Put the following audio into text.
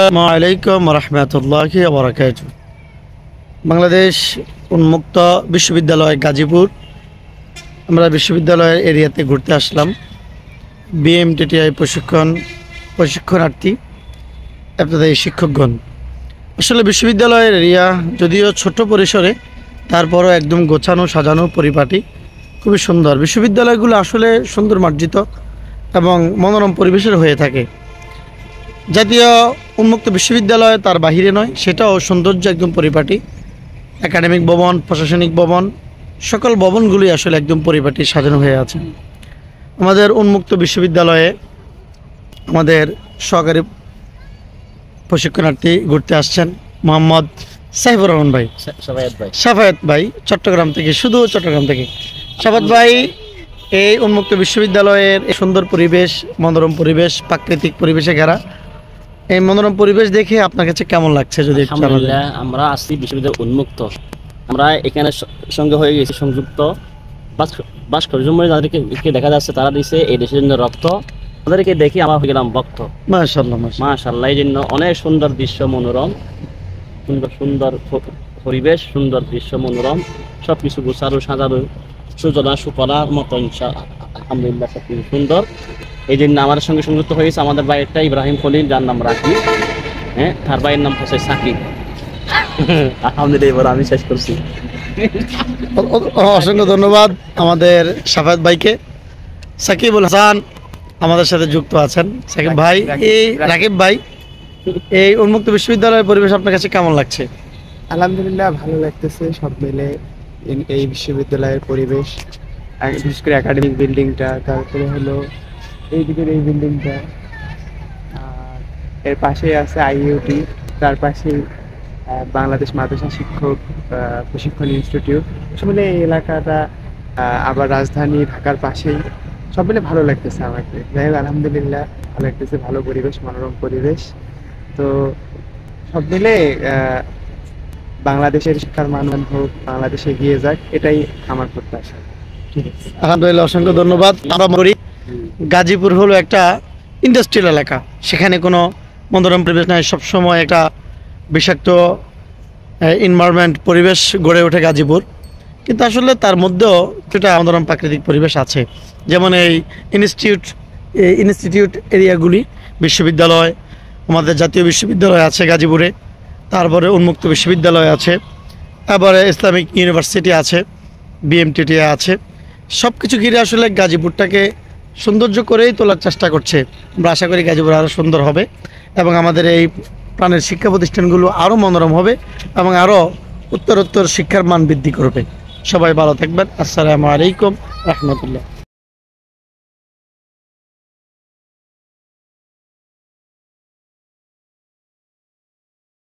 আসসালামু আলাইকুম ওয়া রাহমাতুল্লাহি ওয়া বারাকাতুহু। বাংলাদেশ উন্মুক্ত বিশ্ববিদ্যালয় গাজীপুর, আমরা বিশ্ববিদ্যালয়ের এরিয়াতে ঘুরতে আসলাম। বিএমটিটিআই প্রশিক্ষণার্থী আপনাদের শিক্ষকগণ। আসলে বিশ্ববিদ্যালয়ের এরিয়া যদিও ছোট পরিসরে, তারপরও একদম গোছানো সাজানো পরিপাটি, খুবই সুন্দর। বিশ্ববিদ্যালয়গুলো আসলে সুন্দর মার্জিত এবং মনোরম পরিবেশের হয়ে থাকে। জাতীয় উন্মুক্ত বিশ্ববিদ্যালয় তার বাহিরে নয়, সেটাও সৌন্দর্য একদম পরিপাটি। একাডেমিক ভবন, প্রশাসনিক ভবন, সকল ভবনগুলি আসলে একদম পরিপাটি সাজানো হয়ে আছে। আমাদের উন্মুক্ত বিশ্ববিদ্যালয়ে আমাদের সহকারী প্রশিক্ষণার্থী ঘুরতে আসছেন মোহাম্মদ সাইফুর রহমান ভাই, সাফায়েত ভাই, চট্টগ্রাম থেকে, শুধু চট্টগ্রাম থেকে। সাফায়েত ভাই, এই উন্মুক্ত বিশ্ববিদ্যালয়ের সুন্দর পরিবেশ, মনোরম পরিবেশ, প্রাকৃতিক পরিবেশে ঘেরা এই মনোরম পরিবেশ দেখে আপনার কাছে কেমন লাগছে? যদি আমরা আসছি বিশ্ববিদ্যালয় উন্মুক্ত, আমরা এখানে সঙ্গে হয়ে গেছি সংযুক্ত ভাস্কর্যময়। যাদেরকে দেখা যাচ্ছে তারা দিচ্ছে এই দেশের জন্য রক্ত, তাদেরকে দেখি আমরা হয়ে গেলাম ভক্ত। মাশাআল্লাহ মাশাআল্লাহ। এই জন্য অনেক সুন্দর দৃশ্য, মনোরম, সুন্দর সুন্দর পরিবেশ, সুন্দর দৃশ্য, মনোরম, সবকিছু গোছানো সাজানো, সুজলা সুফলার মতো আলহামদুলিল্লাহ সবকিছু সুন্দর। এই জন্য আমাদের সঙ্গে সংযুক্ত হয়েছে আমাদের ভাইয়েরটা ইব্রাহিম খলিল, যার নাম রাখি, হ্যাঁ, তার ভাইয়ের নাম হচ্ছে সাকিব। আলহামদুলিল্লাহ, এবার আমি শেষ করছি। অসংখ্য ধন্যবাদ আমাদের সাফায়েত ভাইকে। সাকিবুল হাসান আমাদের সাথে যুক্ত আছেন। সাকিব ভাই, এই রাকিব ভাই, এই উন্মুক্ত বিশ্ববিদ্যালয়ের পরিবেশ আপনার কাছে কেমন লাগছে? আলহামদুলিল্লাহ, ভালো লাগতেছে সব মিলে। এই বিশ্ববিদ্যালয়ের পরিবেশ, বিশেষ করে একাডেমিক বিল্ডিংটা, তারপরে হলো এইদিকের এই বিল্ডিংটা, আর এর পাশে আছে আইইউটি, তার পাশেই বাংলাদেশ মাদ্রাসা শিক্ষক প্রশিক্ষণ ইনস্টিটিউট। সব মিলে এই এলাকাটা, আবার রাজধানী ঢাকার পাশেই, সব মিলে ভালো লাগতেছে আমাকে। যাই হোক, আলহামদুলিল্লাহ ভালো লাগতেছে, ভালো পরিবেশ, মনোরম পরিবেশ। তো সব মিলে বাংলাদেশের শিক্ষার মান হোক, বাংলাদেশে এগিয়ে যাক, এটাই আমার প্রত্যাশা। আলহামদুলিল্লাহ, অসংখ্য ধন্যবাদ। আমরা করি গাজীপুর হলো একটা ইন্ডাস্ট্রিয়াল এলাকা, সেখানে কোনো মনোরম পরিবেশ নাই, সবসময় একটা বিষাক্ত এনভায়রনমেন্ট পরিবেশ গড়ে ওঠে গাজীপুর। কিন্তু আসলে তার মধ্যেও একটা মনোরম প্রাকৃতিক পরিবেশ আছে। যেমন এই ইনস্টিটিউট এরিয়াগুলি, বিশ্ববিদ্যালয়, আমাদের জাতীয় বিশ্ববিদ্যালয় আছে গাজীপুরে, তারপরে উন্মুক্ত বিশ্ববিদ্যালয় আছে, তারপরে ইসলামিক ইউনিভার্সিটি আছে, বিএমটিটিআই আছে। সব কিছু ঘিরে আসলে গাজীপুরটাকে সৌন্দর্য করেই তোলার চেষ্টা করছে। আমরা আশা করি গাজীপুর আরও সুন্দর হবে এবং আমাদের এই প্রাণের শিক্ষা প্রতিষ্ঠানগুলো আরও মনোরম হবে এবং আরও উত্তরোত্তর শিক্ষার মান বৃদ্ধি করবে। সবাই ভালো থাকবেন। আসসালামু আলাইকুম রহমতুল্লাহ।